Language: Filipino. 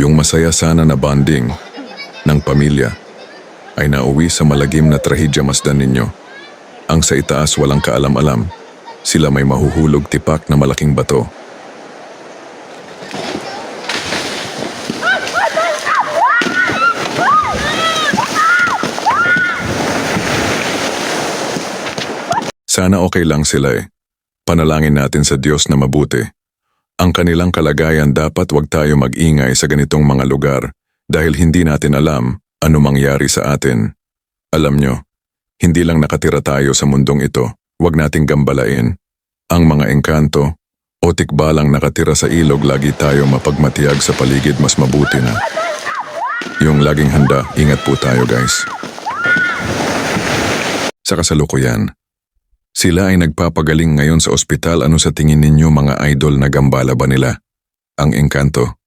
Yung masaya sana na bonding ng pamilya ay nauwi sa malagim na trahedya masdan ninyo. Ang sa itaas walang kaalam-alam, sila may mahuhulog tipak na malaking bato. Sana okay lang sila eh. Panalangin natin sa Diyos na mabuti. Ang kanilang kalagayan dapat wag tayo mag-ingay sa ganitong mga lugar dahil hindi natin alam ano mangyari sa atin. Alam nyo, hindi lang nakatira tayo sa mundong ito, wag nating gambalain. Ang mga engkanto o tikbalang nakatira sa ilog lagi tayo mapagmatiyag sa paligid mas mabuti na. Yung laging handa, ingat po tayo guys. Sa kasalukuyan, sila ay nagpapagaling ngayon sa ospital. Ano sa tingin ninyo mga idol, na gambala ba nila ang engkanto?